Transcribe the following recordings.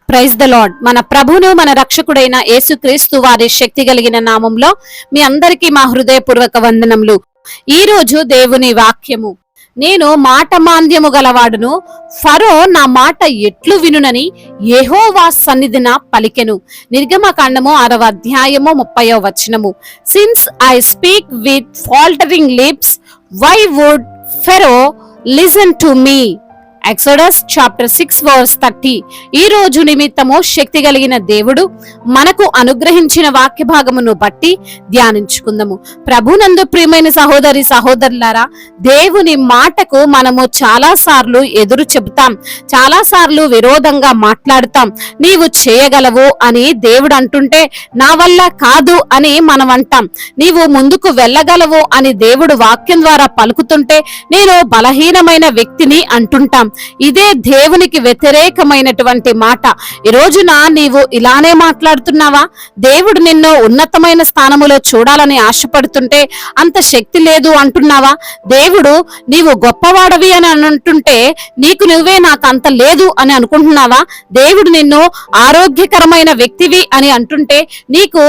Praise the lord. మన ప్రభువును మన రక్షకుడైన యేసుక్రీస్తు వారి శక్తి కలిగిన నామంలో మీ అందరికీ మా హృదయపూర్వక వందనములు. ఈ రోజు దేవుని వాక్యము, నేను మాట మాంద్యము గలవాడును, ఫరో నా మాట ఎట్లు వినునని యెహోవా సన్నిధిన పలికెను. నిర్గమకాండము 6వ అధ్యాయము 30వ వచనము. Since I speak with faltering lips, why would Pharaoh listen to me? Exodus chapter 6 verse 30. ఈ రోజు నిమిత్తము శక్తి కలిగిన దేవుడు మనకు అనుగ్రహించిన వాక్య భాగమును బట్టి ధ్యానించుకుందాము. ప్రభునందు ప్రియమైన సహోదరి సహోదరులారా, దేవుని మాటకు మనము చాలా సార్లు ఎదురు చెబుతాం, చాలా సార్లు విరోధంగా మాట్లాడుతాం. నీవు చేయగలవు అని దేవుడు అంటుంటే నా వల్ల కాదు అని మనం అంటాం. నీవు ముందుకు వెళ్ళగలవు అని దేవుడు వాక్యం ద్వారా పలుకుతుంటే నేను బలహీనమైన వ్యక్తిని అంటుంటాం. ఇదే దేవునికి వ్యతిరేకమైనటువంటి మాట. ఈ రోజున నీవు ఇలానే మాట్లాడుతున్నావా? దేవుడు నిన్ను ఉన్నతమైన స్థానములో చూడాలని ఆశపడుతుంటే అంత శక్తి లేదు అంటున్నావా? దేవుడు నీవు గొప్పవాడవి అని అంటుంటే నీకు నువ్వే నాకు అంత లేదు అని అనుకుంటున్నావా? దేవుడు నిన్ను ఆరోగ్యకరమైన వ్యక్తివి అని అంటుంటే నీకు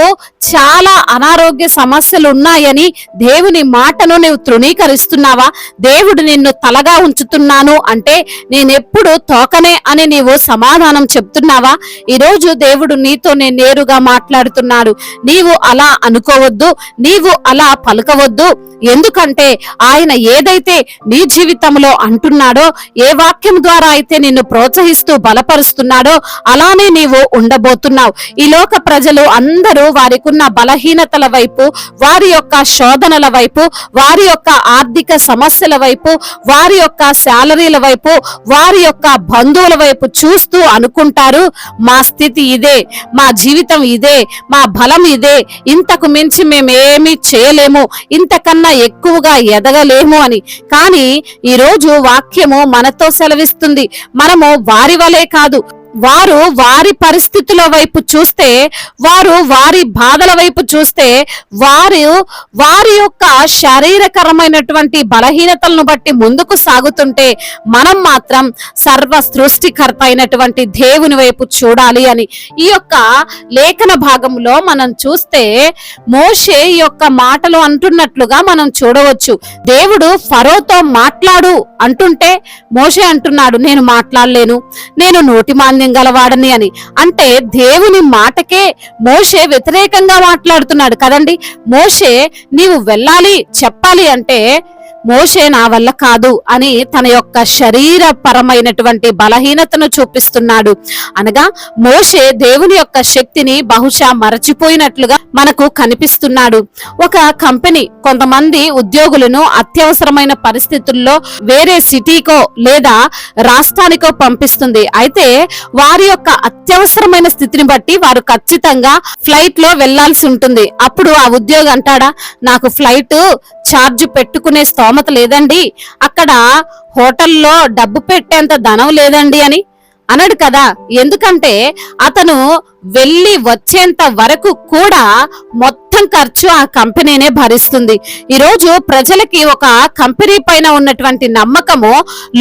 చాలా అనారోగ్య సమస్యలు ఉన్నాయని దేవుని మాటను నీవు తృణీకరిస్తున్నావా? దేవుడు నిన్ను తలగా ఉంచుతున్నాను అంటే నేనెప్పుడు తోకనే అని నీవు సమాధానం చెప్తున్నావా? ఈరోజు దేవుడు నీతో నేరుగా మాట్లాడుతున్నాడు. నీవు అలా అనుకోవద్దు, నీవు అలా పలకవద్దు. ఎందుకంటే ఆయన ఏదైతే నీ జీవితంలో అంటున్నాడో, ఏ వాక్యం ద్వారా అయితే నిన్ను ప్రోత్సహిస్తూ బలపరుస్తున్నాడో అలానే నీవు ఉండబోతున్నావు. ఈ లోక ప్రజలు అందరూ వారికున్న బలహీనతల వైపు, వారి యొక్క శోధనల వైపు, వారి యొక్క ఆర్థిక సమస్యల వైపు, వారి యొక్క శాలరీల వైపు, వారి యొక్క బంధువుల వైపు చూస్తూ అనుకుంటారు, మా స్థితి ఇదే, మా జీవితం ఇదే, మా బలం ఇదే, ఇంతకు మించి మేము ఏమీ చేయలేము, ఇంతకన్నా ఎక్కువగా ఎదగలేము అని. కానీ ఈరోజు వాక్యము మనతో సెలవిస్తుంది, మనము వారి వలే కాదు, వారు వారి పరిస్థితుల వైపు చూస్తే, వారు వారి బాధల వైపు చూస్తే, వారి యొక్క శారీరకరమైనటువంటి బలహీనతలను బట్టి ముందుకు సాగుతుంటే మనం మాత్రం సర్వ సృష్టికర్త అయినటువంటి దేవుని వైపు చూడాలి అని ఈ యొక్క లేఖన భాగంలో మనం చూస్తే మోషే యొక్క మాటలు అంటున్నట్లుగా మనం చూడవచ్చు. దేవుడు ఫరోతో మాట్లాడు అంటుంటే మోషే అంటున్నాడు, నేను మాట్లాడలేను, నేను నోటి మాంద్యం గలవాడని అని. అంటే దేవుని మాటకే మోషే వ్యతిరేకంగా మాట్లాడుతున్నాడు కదండి. మోషే నీవు వెళ్ళాలి చెప్పాలి అంటే మోషే నా వల్ల కాదు అని తన యొక్క శరీరపరమైనటువంటి బలహీనతను చూపిస్తున్నాడు. అనగా మోషే దేవుని యొక్క శక్తిని బహుశా మరచిపోయినట్లుగా మనకు కనిపిస్తున్నాడు. ఒక కంపెనీ కొంతమంది ఉద్యోగులను అత్యవసరమైన పరిస్థితుల్లో వేరే సిటీకో లేదా రాష్ట్రానికో పంపిస్తుంది. అయితే వారి యొక్క అత్యవసరమైన స్థితిని బట్టి వారు ఖచ్చితంగా ఫ్లైట్ లో వెళ్లాల్సి ఉంటుంది. అప్పుడు ఆ ఉద్యోగి అంటాడా, నాకు ఫ్లైట్ ఛార్జ్ పెట్టుకునే స్తోమత లేదండి, అక్కడ హోటల్లో డబ్బు పెట్టేంత ధనం లేదండి అని అనడు కదా. ఎందుకంటే అతను వెళ్ళి వచ్చేంత వరకు కూడా మొత్తం ఖర్చు ఆ కంపెనీనే భరిస్తుంది. ఈరోజు ప్రజలకి ఒక కంపెనీ పైన ఉన్నటువంటి నమ్మకము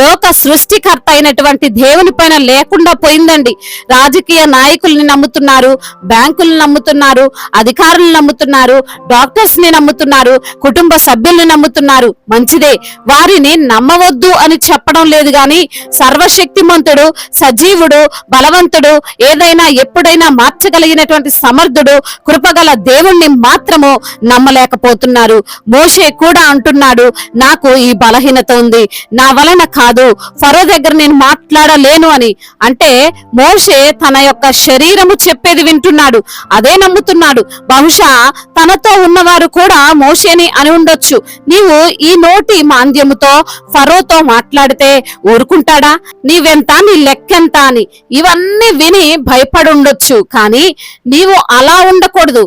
లోక సృష్టికర్త అయినటువంటి దేవుని పైన లేకుండా పోయిందండి. రాజకీయ నాయకుల్ని నమ్ముతున్నారు, బ్యాంకుల్ని నమ్ముతున్నారు, అధికారులను నమ్ముతున్నారు, డాక్టర్స్ ని నమ్ముతున్నారు, కుటుంబ సభ్యుల్ని నమ్ముతున్నారు. మంచిదే, వారిని నమ్మవద్దు అని చెప్పడం లేదు. గాని సర్వశక్తిమంతుడు, సజీవుడు, బలవంతుడు, ఏదైనా ఎప్పుడైనా మార్చగలిగినటువంటి సమర్థుడు, కృపగల దేవుణ్ణి మాత్రము నమ్మలేకపోతున్నారు. మోషే కూడా అంటున్నాడు, నాకు ఈ బలహీనత ఉంది, నా వలన కాదు, ఫరో దగ్గర నేను మాట్లాడలేను అని. అంటే మోషే తన యొక్క శరీరము చెప్పేది వింటున్నాడు, అదే నమ్ముతున్నాడు. బహుశా తనతో ఉన్నవారు కూడా మోషేని అని ఉండొచ్చు, నీవు ఈ నోటి మాంద్యముతో ఫరోతో మాట్లాడితే ఊరుకుంటాడా, నీవెంత, నీ లెక్కెంత అని ఇవన్నీ విని భయపడి ఉండొచ్చు. కానీ నీవు అలా ఉండకూడదు,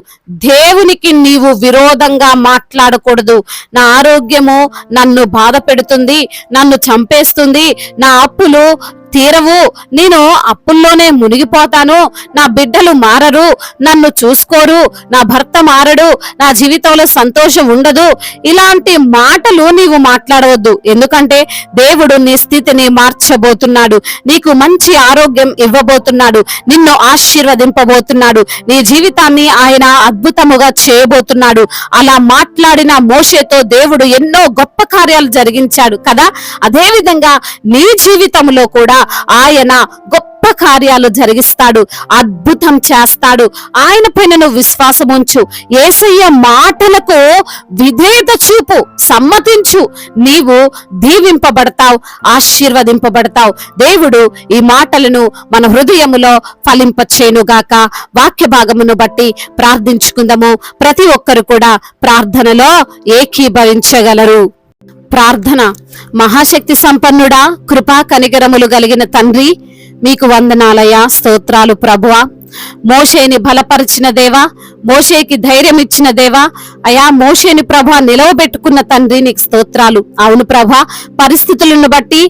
దేవునికి నీవు విరోధంగా మాట్లాడకూడదు. నా ఆరోగ్యము నన్ను బాధ పెడుతుంది, నన్ను చంపేస్తుంది, నా అప్పులు తీరవు, నేను అప్పుల్లోనే మునిగిపోతాను, నా బిడ్డలు మారరు, నన్ను చూసుకోరు, నా భర్త మారడు, నా జీవితంలో సంతోషం ఉండదు, ఇలాంటి మాటలు నీవు మాట్లాడవద్దు. ఎందుకంటే దేవుడు నీ స్థితిని మార్చబోతున్నాడు, నీకు మంచి ఆరోగ్యం ఇవ్వబోతున్నాడు, నిన్ను ఆశీర్వదింపబోతున్నాడు, నీ జీవితాన్ని ఆయన అద్భుతముగా చేయబోతున్నాడు. అలా మాట్లాడిన మోషేతో దేవుడు ఎన్నో గొప్ప కార్యాలు జరిగించాడు కదా. అదే విధంగా నీ జీవితంలో కూడా ఆయన గొప్ప కార్యాలు జరిగిస్తాడు, అద్భుతం చేస్తాడు. ఆయన పైన నువ్వు విశ్వాసం ఉంచు, యేసయ్య మాటలకు విధేయత చూపు, సమ్మతించు, నీవు దీవింపబడతావు, ఆశీర్వదింపబడతావు. దేవుడు ఈ మాటలను మన హృదయములో ఫలింపచేయునుగాక. వాక్య భాగమును బట్టి ప్రార్థించుకుందాము. ప్రతి ఒక్కరు కూడా ప్రార్థనలో ఏకీభవించగలరు. ప్రార్థన. మహాశక్తి సంపన్నుడా, కృపా కనికరములు కలిగిన తండ్రి, మీకు వందనాలయ్యా, స్తోత్రాలు ప్రభువా. మోషేని బలపరిచిన దేవా, మోషేకి ధైర్యం ఇచ్చిన దేవా, అయా మోషేని ప్రభా నిలవబెట్టుకున్న తండ్రి, నీకు స్తోత్రాలు. అవును ప్రభా, పరిస్థితులను బట్టి,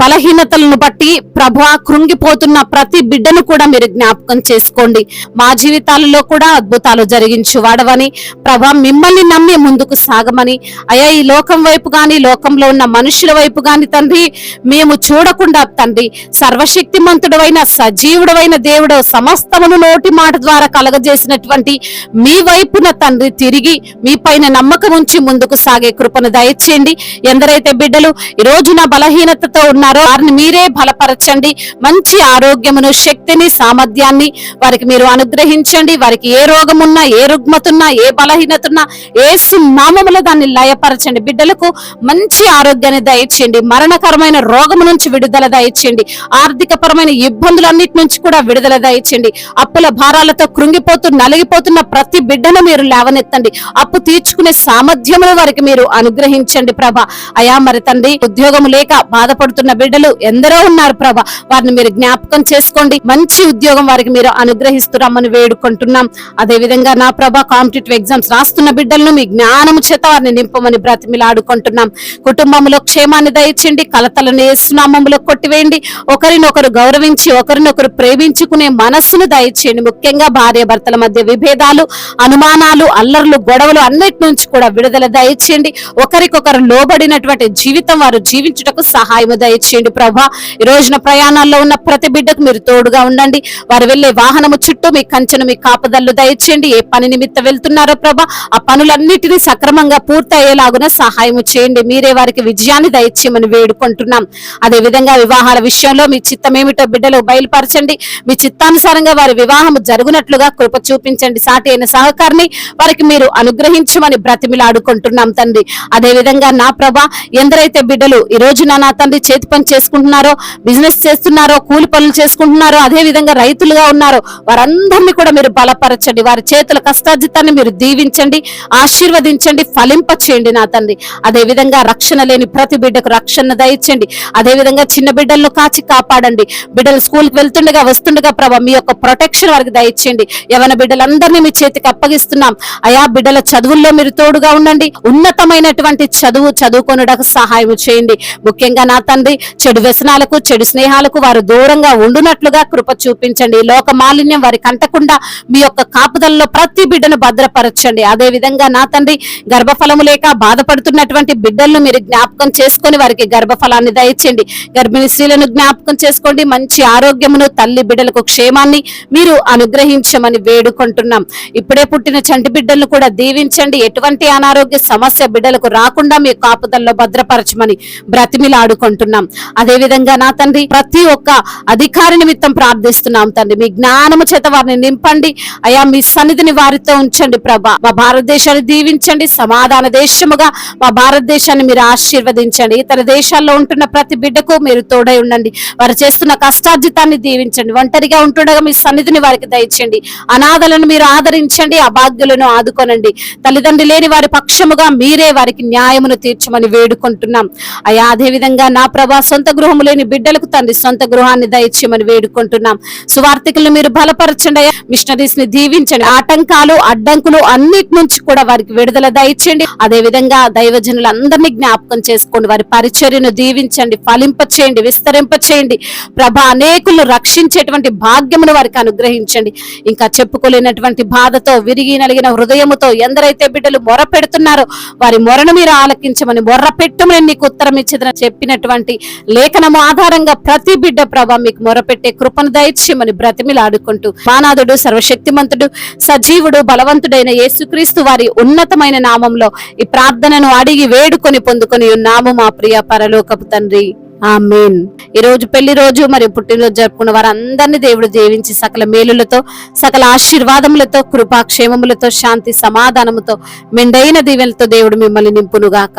బలహీనతలను బట్టి ప్రభా కృంగిపోతున్న ప్రతి బిడ్డను కూడా మీరు జ్ఞాపకం చేసుకోండి. మా జీవితాలలో కూడా అద్భుతాలు జరిగించు వాడవని ప్రభా, మిమ్మల్ని నమ్మి ముందుకు సాగమని, అయా ఈ లోకం వైపు గాని, లోకంలో ఉన్న మనుషుల వైపు గాని తండ్రి మేము చూడకుండా తండ్రి, సర్వశక్తిమంతుడవైన సజీవుడవైన దేవుడు సమస్తమును నోటి మాట ద్వారా కలగజేసినటువంటి మీ వైపున తండ్రి తిరిగి మీ పైన నమ్మకం ఉంచి ముందుకు సాగే కృపను దయచేయండి. ఎందరైతే బిడ్డలు ఈ రోజున బలహీనతతో ఉన్నారో వారిని మీరే బలపరచండి. మంచి ఆరోగ్యమును, శక్తిని, సామర్థ్యాన్ని వారికి మీరు అనుగ్రహించండి. వారికి ఏ రోగమున్నా, ఏ రుగ్మతున్నా, ఏ బలహీనతున్నా యేసు నామములో దాన్ని లయపరచండి. బిడ్డలకు మంచి ఆరోగ్యాన్ని దయచేయండి. మరణకరమైన రోగము నుంచి విడుదల దయచేయండి. ఆర్థిక పరమైన ఇబ్బందులన్నిటి నుంచి కూడా విడుదల దయచేయండి. అప్పుల భారాలతో కృంగిపోతూ నలిగిపోతున్న ప్రతి బిడ్డను మీరు లేవనెత్తండి. అప్పు తీర్చుకునే సామర్థ్యమును వారికి మీరు అనుగ్రహించండి ప్రభా. అయా మరి తండ్రి, ఉద్యోగం లేక బాధపడుతున్న బిడ్డలు ఎందరో ఉన్నారు ప్రభా, వారిని మీరు జ్ఞాపకం చేసుకోండి. మంచి ఉద్యోగం వారికి మీరు అనుగ్రహిస్తున్నామని వేడుకుంటున్నాం. అదే విధంగా నా ప్రభా, కాంపిటేటివ్ ఎగ్జామ్స్ రాస్తున్న బిడ్డలను మీ జ్ఞానము చేత వారిని నింపమని బ్రతిమిలాడుకుంటున్నాం. కుటుంబంలో క్షేమాన్ని దయచేయండి. కలతలను యేసునామములో కొట్టివేయండి. ఒకరినొకరు గౌరవించి, ఒకరినొకరు ప్రేమించుకునే మనస్సును దయచేయండి. ముఖ్యంగా భార్య భర్తల మధ్య విభేదాలు, అనుమానాలు, అల్లర్లు, గొడవలు అన్నిటి నుంచి కూడా విడుదల దయచేయండి. ఒకరికొకరు లోబడినటువంటి జీవితం వారు జీవించుటకు సహాయము దయచేయండి ప్రభా. ఈ రోజున ప్రయాణాల్లో ఉన్న ప్రతి బిడ్డకు మీరు తోడుగా ఉండండి. వారు వెళ్లే వాహనము చుట్టూ మీ కంచెను, మీ కాపుదల్లు దయచేయండి. ఏ పని నిమిత్తం వెళ్తున్నారో ప్రభా, ఆ పనులన్నిటినీ సక్రమంగా పూర్తయ్యేలాగున సహాయము చేయండి. మీరే వారికి విజయాన్ని దయచేయమని వేడుకుంటున్నాం. అదే విధంగా వివాహాల విషయంలో మీ చిత్తం ఏమిటో బిడ్డలు బయలుపరచండి. మీ చిత్తానుసారంగా వారి వివాహము జరుగునట్లుగా కృప చూపించండి. సాటి అయిన సహకారిని వారికి మీరు అనుగ్రహించమని బ్రతిమిలాడుకుంటున్నాం తండ్రి. అదే విధంగా నా ప్రభా, ఎందరైతే బిడ్డలు ఈ రోజున నా తండ్రి చేతి పని చేసుకుంటున్నారో, బిజినెస్ చేస్తున్నారో, కూలి పనులు చేసుకుంటున్నారో, అదే విధంగా రైతులుగా ఉన్నారో వారందరినీ కూడా మీరు బలపరచండి. వారి చేతుల కష్టార్జితాన్ని మీరు దీవించండి, ఆశీర్వదించండి, ఫలింప చేయండి నా తండ్రి. అదే విధంగా రక్షణ లేని ప్రతి బిడ్డకు రక్షణ దయచేయండి. అదే విధంగా చిన్న బిడ్డలను కాచి కాపాడండి. బిడ్డలు స్కూల్కి వెళ్తుండగా వస్తుండగా ప్రభా మీ యొక్క ప్రొటెక్షన్ వారికి దయచేయండి. యవన బిడ్డలందరినీ మీ చేతికి అప్పగిస్తున్నాం. అయా బిడ్డల చదువుల్లో మీరు తోడుగా ఉండండి. ఉన్నతమైనటువంటి చదువుకొనుటకు సహాయం చేయండి. ముఖ్యంగా నా తండ్రి, చెడు వ్యసనాలకు, చెడు స్నేహాలకు వారు దూరంగా ఉండునట్లుగా కృప చూపించండి. లోక మాలిన్యం వారి కంటకుండా మీ యొక్క కాపుదలలో ప్రతి బిడ్డను భద్రపరచండి. అదే విధంగా నా తండ్రి, గర్భఫలము లేక బాధపడుతున్నటువంటి బిడ్డలను మీరు జ్ఞాపకం చేసుకొని వారికి గర్భఫలాన్ని దయచేయండి. గర్భిణీ స్త్రీలను జ్ఞాపకం చేసుకోండి. మంచి ఆరోగ్యమును, తల్లి బిడ్డలకు క్షేమాన్ని మీరు అనుగ్రహించమని వేడుకుంటున్నాం. ఇప్పుడే పుట్టిన చంటి బిడ్డలను కూడా దీవించండి. ఎటువంటి అనారోగ్య సమస్య బిడ్డలకు రాకుండా మీ కాపుదల్లో భద్రపరచమని బ్రతిమిలాడుకుంటున్నాం. అదే విధంగా నా తండ్రి, ప్రతి ఒక్క అధికారి నిమిత్తం ప్రార్థిస్తున్నాం తండ్రి. మీ జ్ఞానము చేత వారిని నింపండి. అయా మీ సన్నిధిని వారితో ఉంచండి ప్రభా. మా భారతదేశాన్ని దీవించండి. సమాధాన దేశముగా మా భారతదేశాన్ని మీరు ఆశీర్వదించండి. ఇతర దేశాల్లో ఉంటున్న ప్రతి బిడ్డకు మీరు తోడై ఉండండి. వారు చేస్తున్న కష్టార్జితాన్ని దీవించండి. ఒంటరిగా ఉంటుండగా మీ సన్నిధిని వారికి దయచేయండి. అనాథలను మీరు ఆదరించండి. అభాగ్యులను ఆదుకొనండి. తల్లిదండ్రులు లేని వారి పక్షముగా మీరే వారికి న్యాయమును తీర్చమని వేడుకుంటున్నాం. అయా అదే విధంగా నా ప్రభా, ప్రభా సొంత గృహము లేని బిడ్డలకు తండ్రి సొంత గృహాన్ని దయచేయమని వేడుకుంటున్నాం. సువార్థికులను మీరు బలపరచండి అయ్యా, మిషనరీస్ ని దీవించండి, ఆటంకాలు అడ్డంకులు అన్నిటి నుంచి కూడా వారికి విడుదల దయచేయండి. అదే విధంగా దైవజనులందరినీ జ్ఞాపకం చేసుకోండి, వారి పరిచర్యను దీవించండి, ఫలింప చేయండి, విస్తరింప చేయండి ప్రభా. అనేకులను రక్షించేటువంటి భాగ్యమును వారికి అనుగ్రహించండి. ఇంకా చెప్పుకోలేనటువంటి బాధతో విరిగి నలిగిన హృదయముతో ఎందరైతే బిడ్డలు మొర పెడుతున్నారో వారి మొరను మీరు ఆలకించమని, మొర్ర పెట్టుమని నీకు ఉత్తరం ఇచ్చేదని చెప్పినటువంటి లేఖనము ఆధారంగా ప్రతి బిడ్డ ప్రభా మీకు మొరపెట్టే కృపను దయచేయమని బ్రతిమిలాడుకుంటూ మానాథుడు సర్వశక్తిమంతుడు సజీవుడు బలవంతుడైన యేసుక్రీస్తు వారి ఉన్నతమైన నామంలో ఈ ప్రార్థనను అడిగి వేడుకొని పొందుకొని ఉన్నాము మా ప్రియ పరలోకపు తండ్రి, ఆమేన్. ఈ రోజు పెళ్లి రోజు మరియు పుట్టినరోజు జరుపుకున్న వారందరినీ దేవుడు దీవించి సకల మేలులతో సకల ఆశీర్వాదములతో కృపాక్షేమములతో శాంతి సమాధానముతో మెండైన దీవెనలతో దేవుడు మిమ్మల్ని నింపునుగాక.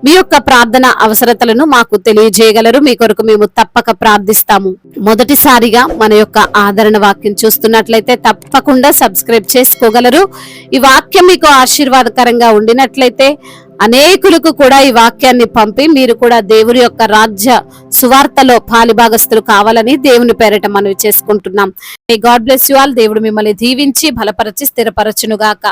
మీ యొక్క ప్రార్థన అవసరతలను మాకు తెలియజేయగలరు. మీ కొరకు మేము తప్పక ప్రార్థిస్తాము. మొదటిసారిగా మన యొక్క ఆదరణ వాక్యం చూస్తున్నట్లయితే తప్పకుండా సబ్స్క్రైబ్ చేసుకోగలరు. ఈ వాక్యం మీకు ఆశీర్వాదకరంగా ఉండినట్లయితే అనేకులకు కూడా ఈ వాక్యాన్ని పంపి మీరు కూడా దేవుని యొక్క రాజ్య సువార్తలో పాలిభాగస్తులు కావాలని దేవుని పేరిట మనవి చేసుకుంటున్నాం. God bless you all. దేవుడు మిమ్మల్ని దీవించి బలపరచి స్థిరపరచునుగాక.